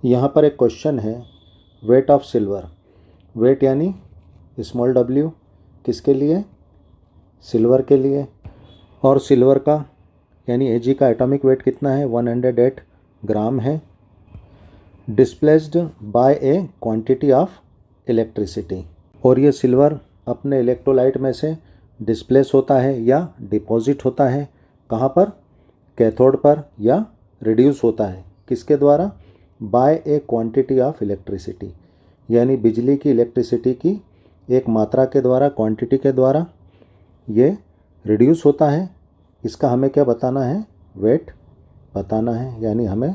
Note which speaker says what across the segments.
Speaker 1: यहाँ पर एक क्वेश्चन है, वेट ऑफ सिल्वर। वेट यानी स्मॉल w किसके लिए? सिल्वर के लिए। और सिल्वर का यानी Ag का एटॉमिक वेट कितना है? 108 ग्राम है। Displaced by a quantity of electricity. और ये सिल्वर अपने इलेक्ट्रोलाइट में से डिस्प्लेस होता है या डिपॉजिट होता है कहाँ पर? कैथोड पर, या रिड्यूस होता है किसके द्वारा? By a quantity of electricity, यानी बिजली की, इलेक्ट्रिसिटी की एक मात्रा के द्वारा, क्वांटिटी के द्वारा ये रिड्यूस होता है। इसका हमें क्या बताना है? वेट बताना है, यानी हमें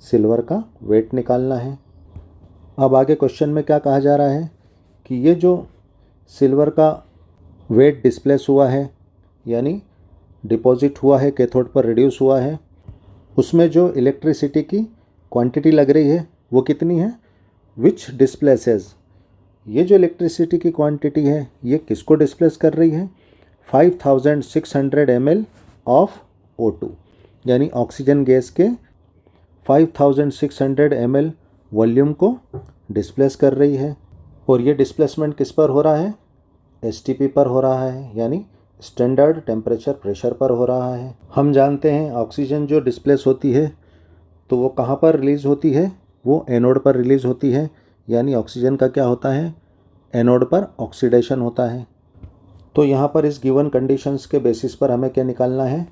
Speaker 1: सिल्वर का वेट निकालना है। अब आगे क्वेश्चन में क्या कहा जा रहा है कि ये जो सिल्वर का वेट डिस्प्लेस हुआ है यानी डिपॉजिट हुआ है, कैथोड पर रिड्यूस हुआ है, उसमें जो इलेक्ट्रिसिटी की क्वांटिटी लग रही है वो कितनी है? विच डिस्प्लेसेस। ये जो इलेक्ट्रिसिटी की क्वांटिटी है ये किसको डिस्प्लेस कर रही है? 5600 ml ऑफ O2, यानी ऑक्सीजन गैस के 5600 ml वॉल्यूम को डिस्प्लेस कर रही है। और ये डिस्प्लेसमेंट किस पर हो रहा है? STP पर हो रहा है, यानी स्टैंडर्ड टेम्परेचर प्रेशर पर हो रहा है। हम जानते हैं ऑक्सीजन जो डिस्प्लेस होती है तो वो कहाँ पर रिलीज़ होती है? वो एनोड पर रिलीज़ होती है, यानी ऑक्सीजन का क्या होता है? एनोड पर ऑक्सीडेशन होता है। तो यहाँ पर इस गिवन कंडीशंस के बेसिस पर हमें क्या निकालना है?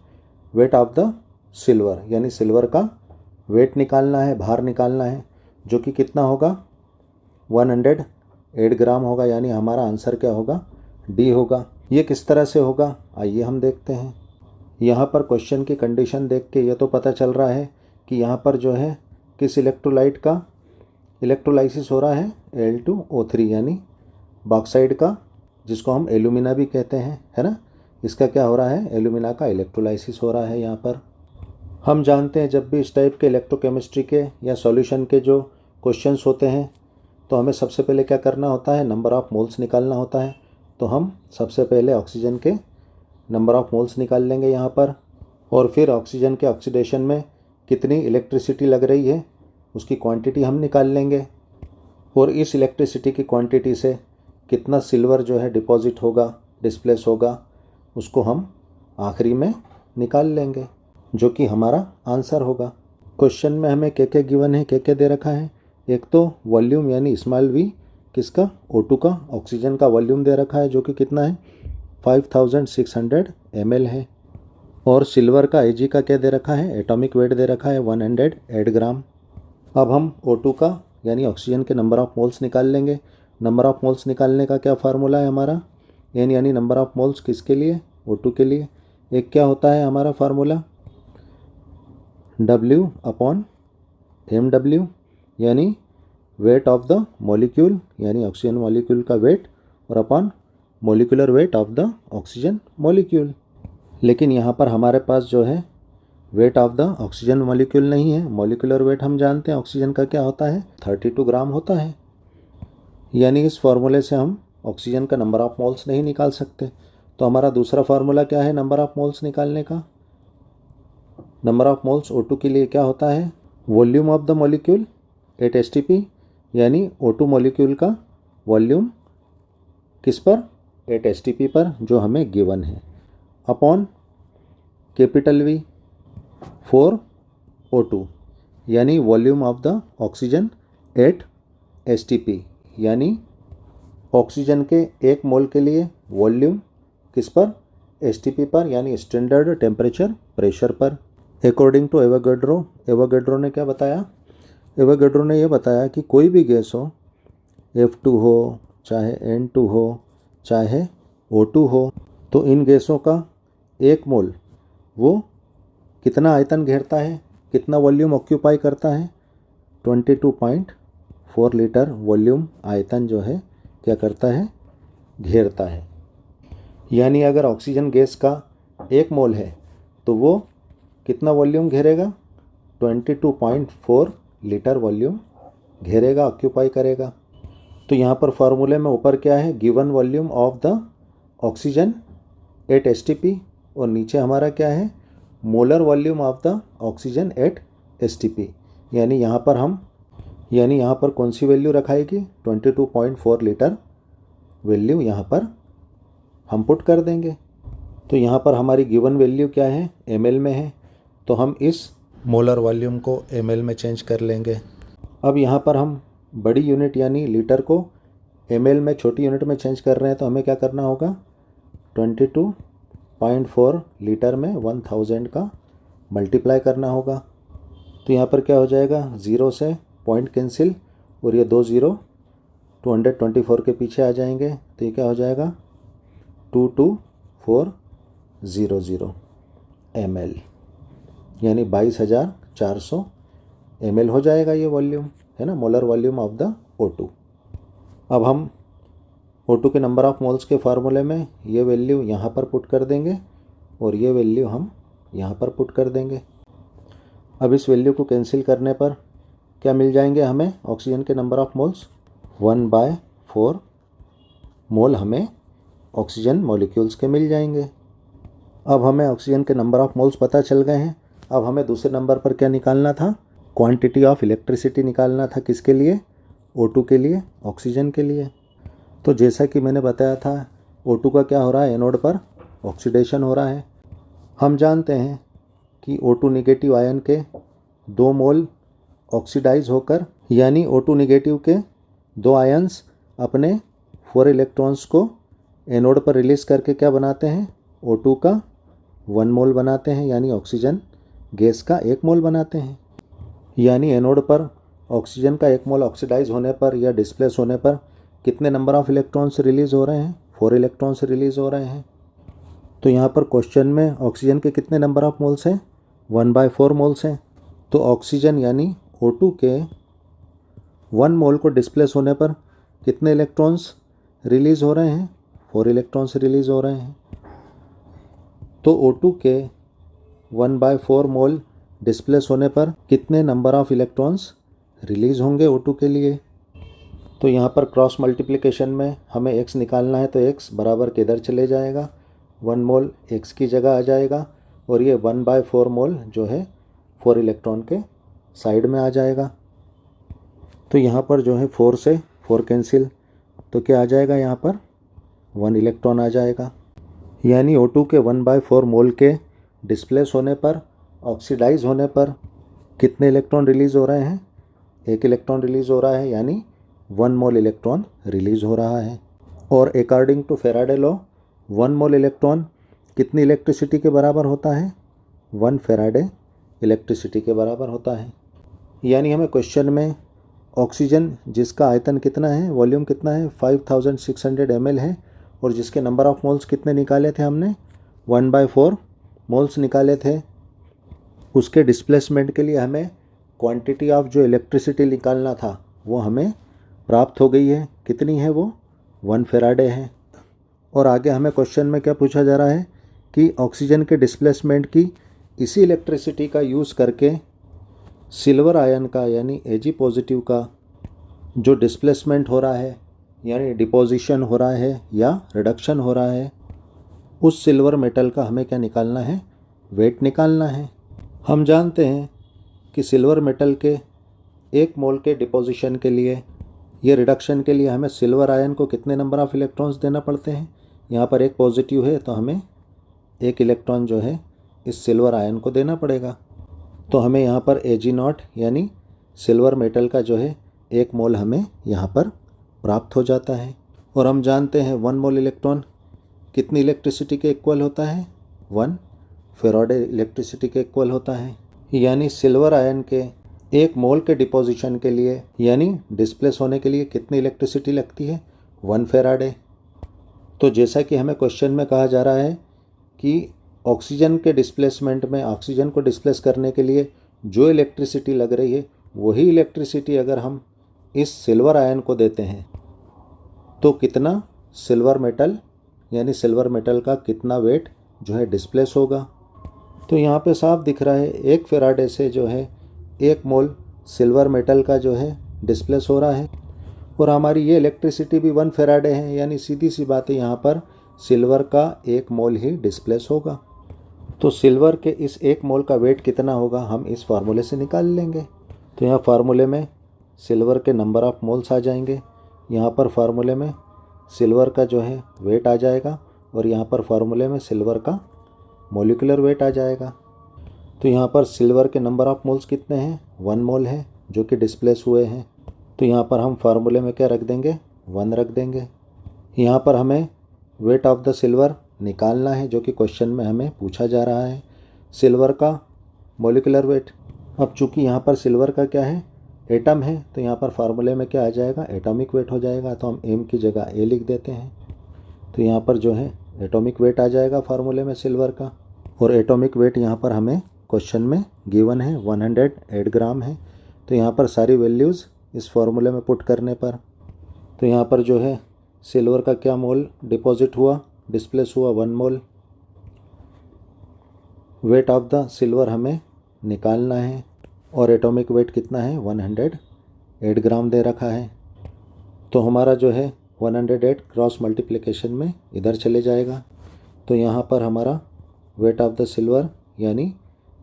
Speaker 1: वेट ऑफ द सिल्वर, यानी सिल्वर का वेट निकालना है, भार निकालना है, जो कि कितना होगा? 108 ग्राम होगा, यानी हमारा आंसर क्या होगा? डी होगा। ये किस तरह से होगा आइए हम देखते हैं। यहाँ पर क्वेश्चन की कंडीशन देख के ये तो पता चल रहा है कि यहाँ पर जो है किस इलेक्ट्रोलाइट का इलेक्ट्रोलाइसिस हो रहा है? Al2O3, यानी बॉक्साइड का, जिसको हम एल्यूमिना भी कहते हैं, है ना। इसका क्या हो रहा है? एल्यूमिना का इलेक्ट्रोलाइसिस हो रहा है यहाँ पर। हम जानते हैं जब भी इस टाइप के इलेक्ट्रोकेमिस्ट्री के या सॉल्यूशन के जो क्वेश्चंस होते हैं तो हमें सबसे पहले क्या करना होता है? नंबर ऑफ़ मोल्स निकालना होता है। तो हम सबसे पहले ऑक्सीजन के नंबर ऑफ़ मोल्स निकाल लेंगे यहाँ पर, और फिर ऑक्सीजन के ऑक्सीडेशन में कितनी इलेक्ट्रिसिटी लग रही है उसकी क्वांटिटी हम निकाल लेंगे, और इस इलेक्ट्रिसिटी की क्वांटिटी से कितना सिल्वर जो है डिपॉजिट होगा, डिस्प्लेस होगा, उसको हम आखिरी में निकाल लेंगे, जो कि हमारा आंसर होगा। क्वेश्चन में हमें क्या गिवन है, क्या दे रखा है? एक तो वॉल्यूम यानी स्मॉल v किसका? O2 का, ऑक्सीजन का वॉल्यूम दे रखा है, जो कि कितना है? 5600 ml है। और सिल्वर का Ag का क्या दे रखा है? एटॉमिक वेट दे रखा है 108 ग्राम। अब हम O2 का यानी ऑक्सीजन के नंबर ऑफ़ मोल्स निकाल लेंगे। नंबर ऑफ़ मोल्स निकालने का क्या फार्मूला है हमारा? N यानी नंबर ऑफ़ मोल्स किसके लिए? O2 के लिए। एक क्या होता है हमारा फार्मूला? W/mW, यानी वेट ऑफ द मॉलिक्यूल, यानी ऑक्सीजन मॉलिक्यूल का वेट, और upon molecular weight of the oxygen molecule. लेकिन यहाँ पर हमारे पास जो है weight of the oxygen molecule नहीं है। मॉलिक्यूलर वेट हम जानते हैं ऑक्सीजन का क्या होता है? 32 ग्राम होता है। यानी इस फार्मूले से हम ऑक्सीजन का नंबर ऑफ़ मोल्स नहीं निकाल सकते। तो हमारा दूसरा फार्मूला क्या है नंबर ऑफ़ मोल्स निकालने का? नंबर ऑफ़ मोल्स O2 के लिए क्या होता है? Volume of the molecule eight STP, यानी O2 मॉलिक्यूल का वॉल्यूम किस पर? एट STP पर, जो हमें गिवन है, upon capital V for O2, यानी volume of the oxygen at STP, यानी ऑक्सीजन के 1 मोल के लिए वॉल्यूम किस पर? STP पर, यानी स्टैंडर्ड टेम्परेचर प्रेशर पर। अकॉर्डिंग टू एवोगैड्रो, एवोगैड्रो ने क्या बताया? एवोगैड्रो ने यह बताया कि कोई भी गैस हो, F2 हो, चाहे N2 हो, चाहे O2 हो, तो इन गैसों का 1 मोल वो कितना आयतन घेरता है, कितना वॉल्यूम ऑक्यूपाई करता है? 22.4 लीटर वॉल्यूम आयतन जो है क्या करता है? घेरता है। यानी अगर ऑक्सीजन गैस का 1 मोल है तो वो कितना वॉल्यूम घेरेगा? 22.4 लीटर वॉल्यूम घेरेगा, ऑक्यूपाई करेगा। तो यहाँ पर फार्मूले में ऊपर क्या है? Given volume of the oxygen at STP, और नीचे हमारा क्या है? Molar volume of the oxygen at STP। यानी यहाँ पर हम यानी यहाँ पर कौन सी वैल्यू रखाएगी, 22.4 लीटर वैल्यू यहाँ पर हम पुट कर देंगे। तो यहाँ पर हमारी गिवन वैल्यू क्या है, ml में है, तो हम इस मोलर वॉल्यूम को ml में चेंज कर लेंगे। अब यहाँ पर हम बड़ी यूनिट यानी लीटर को ml में छोटी यूनिट में चेंज कर रहे हैं, तो हमें क्या करना होगा, 22.4 लीटर में 1000 का मल्टीप्लाई करना होगा। तो यहाँ पर क्या हो जाएगा, 0 से पॉइंट कैंसिल और ये 2 0 224 के पीछे आ जाएंगे, तो ये क्या हो जाएगा 22400 ml, यानी 22,400 ml हो जाएगा ये वॉल्यूम, है ना, molar volume of the O2। अब हम O2 के नंबर ऑफ मोल्स के फार्मूले में ये वैल्यू यहाँ पर पुट कर देंगे और ये वैल्यू हम यहाँ पर पुट कर देंगे। अब इस वैल्यू को कैंसिल करने पर क्या मिल जाएंगे हमें, ऑक्सीजन के नंबर ऑफ मोल्स 1/4 मोल हमें ऑक्सीजन मॉलिक्यूल्स के मिल जाएंगे। अब हमें ऑक्सीजन के नंबर ऑफ मोल्स पता चल गए हैं। अब हमें दूसरे नंबर पर क्या निकालना था, क्वांटिटी ऑफ इलेक्ट्रिसिटी निकालना था। किसके लिए, O2 के लिए, ऑक्सीजन के लिए। तो जैसा कि मैंने बताया था, O2 का क्या हो रहा है, एनोड पर ऑक्सीडेशन हो रहा है। हम जानते हैं कि O2 निगेटिव आयन के 2 मोल ऑक्सीडाइज होकर, यानी O2 निगेटिव के 2 आयन्स अपने 4 इलेक्ट्रॉन्स को एनोड पर रिलीज करके क्या बनाते हैं, O2 का 1 मोल बनाते हैं, यानी ऑक्सीजन गैस का 1 मोल बनाते हैं। यानी एनोड पर ऑक्सीजन का 1 मोल ऑक्सीडाइज होने पर या डिस्प्लेस होने पर कितने नंबर ऑफ इलेक्ट्रॉन्स रिलीज़ हो रहे हैं, 4 इलेक्ट्रॉन्स रिलीज़ हो रहे हैं। तो यहाँ पर क्वेश्चन में ऑक्सीजन के कितने नंबर ऑफ मोल्स हैं, 1/4 मोल्स हैं। तो ऑक्सीजन यानी O2 के 1 मोल को डिस्प्लेस होने पर कितने इलेक्ट्रॉन्स रिलीज़ हो रहे हैं, 4 इलेक्ट्रॉन्स रिलीज़ हो रहे हैं। तो O2 के 1/4 मोल डिस्प्लेस होने पर कितने नंबर ऑफ इलेक्ट्रॉन्स रिलीज़ होंगे O2 के लिए। तो यहाँ पर क्रॉस मल्टीप्लिकेशन में हमें x निकालना है, तो x बराबर किधर चले जाएगा, 1 मोल x की जगह आ जाएगा और ये 1/4 मोल जो है 4 इलेक्ट्रॉन के साइड में आ जाएगा। तो यहाँ पर जो है 4 से 4 कैंसिल, तो क्या आ जाएगा, यहाँ पर 1 इलेक्ट्रॉन आ जाएगा। यानी O2 के 1/4 मोल के डिस्प्लेस होने पर, ऑक्सीडाइज होने पर कितने इलेक्ट्रॉन रिलीज़ हो रहे हैं, 1 इलेक्ट्रॉन रिलीज़ हो रहा है, यानी 1 मोल इलेक्ट्रॉन रिलीज़ हो रहा है। और according to Faraday law 1 mole electron कितनी इलेक्ट्रिसिटी के बराबर होता है, 1 फैराडे इलेक्ट्रिसिटी के बराबर होता है। यानी हमें क्वेश्चन में ऑक्सीजन जिसका आयतन कितना है, वॉल्यूम कितना है, 5600 ml है, और जिसके नंबर ऑफ मोल्स कितने निकाले थे हमने, 1/4 मोल्स निकाले थे, उसके डिस्प्लेसमेंट के लिए हमें क्वांटिटी ऑफ जो इलेक्ट्रिसिटी निकालना था वो हमें प्राप्त हो गई है। कितनी है वो, 1 फैराडे है। और आगे हमें क्वेश्चन में क्या पूछा जा रहा है कि ऑक्सीजन के डिस्प्लेसमेंट की इसी इलेक्ट्रिसिटी का यूज़ करके सिल्वर आयन का यानी Ag पॉजिटिव का जो डिस्प्लेसमेंट हो रहा है, यानी डिपोजिशन हो रहा है या रिडक्शन हो रहा है, उस सिल्वर मेटल का हमें क्या निकालना है, वेट निकालना है। हम जानते हैं कि सिल्वर मेटल के 1 मोल के डिपोजिशन के लिए, ये रिडक्शन के लिए हमें सिल्वर आयन को कितने नंबर ऑफ इलेक्ट्रॉन्स देना पड़ते हैं। यहाँ पर 1 पॉजिटिव है, तो हमें 1 इलेक्ट्रॉन जो है इस सिल्वर आयन को देना पड़ेगा। तो हमें यहाँ पर Ag0 यानी सिल्वर मेटल का जो है 1 मोल हमें यहाँ पर प्राप्त हो जाता है। और हम जानते हैं 1 मोल इलेक्ट्रॉन कितनी इलेक्ट्रिसिटी के इक्वल होता है, 1 फैराडे इलेक्ट्रिसिटी के इक्वल होता है। यानी सिल्वर आयन के 1 मोल के डिपोजिशन के लिए यानी डिस्प्लेस होने के लिए कितनी इलेक्ट्रिसिटी लगती है, 1 फैराडे। तो जैसा कि हमें क्वेश्चन में कहा जा रहा है कि ऑक्सीजन के डिस्प्लेसमेंट में, ऑक्सीजन को डिस्प्लेस करने के लिए जो इलेक्ट्रिसिटी लग रही है, वही इलेक्ट्रिसिटी अगर हम इस सिल्वर आयन को देते हैं तो कितना सिल्वर मेटल यानी सिल्वर मेटल का कितना वेट जो है डिस्प्लेस होगा। तो यहाँ पे साफ दिख रहा है 1 फैराडे से जो है 1 मोल सिल्वर मेटल का जो है डिस्प्लेस हो रहा है, और हमारी ये इलेक्ट्रिसिटी भी 1 फैराडे है, यानी सीधी सी बात है, यहाँ पर सिल्वर का 1 मोल ही डिस्प्लेस होगा। तो सिल्वर के इस 1 मोल का वेट कितना होगा हम इस फार्मूले से निकाल लेंगे। तो यहाँ फार्मूले में सिल्वर के नंबर ऑफ मोल्स आ जाएंगे। यहाँ पर फार्मूले में सिल्वर का जो है वेट आ जाएगा और यहाँ पर फार्मूले में सिल्वर का मॉलिक्यूलर वेट आ जाएगा। तो यहाँ पर सिल्वर के नंबर ऑफ मोल्स कितने हैं, 1 मोल है जो कि डिस्प्लेस हुए हैं। तो यहाँ पर हम फार्मूले में क्या रख देंगे, 1 रख देंगे। यहाँ पर हमें वेट ऑफ द सिल्वर निकालना है जो कि क्वेश्चन में हमें पूछा जा रहा है, सिल्वर का मॉलिक्यूलर वेट। अब चूँकि यहाँ पर सिल्वर का क्या है, एटम है, तो यहाँ पर फार्मूले में क्या आ जाएगा, एटॉमिक वेट हो जाएगा। तो हम एम की जगह ए लिख देते हैं। तो यहाँ पर जो है एटॉमिक वेट आ जाएगा फार्मूले में सिल्वर का। और एटॉमिक वेट यहाँ पर हमें क्वेश्चन में गिवन है 108 ग्राम है। तो यहाँ पर सारी वैल्यूज़ इस फार्मूले में पुट करने पर, तो यहाँ पर जो है सिल्वर का क्या मोल डिपॉजिट हुआ, डिस्प्लेस हुआ 1 मोल। वेट ऑफ द सिल्वर हमें निकालना है और एटॉमिक वेट कितना है, 108 ग्राम दे रखा है। तो हमारा जो है 108 क्रॉस मल्टीप्लिकेशन में इधर चले जाएगा। तो यहाँ पर हमारा वेट ऑफ द सिल्वर यानी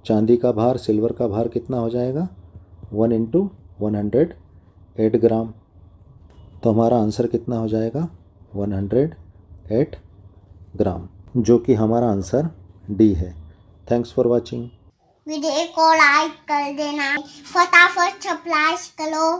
Speaker 1: चांदी का भार, सिल्वर का भार कितना हो जाएगा, 1 × 108 ग्राम। तो हमारा आंसर कितना हो जाएगा, 108 ग्राम, जो कि हमारा आंसर डी है। Thanks for watching.
Speaker 2: वीडियो को लाइक कर देना, फटाफट सब्सक्राइब करो।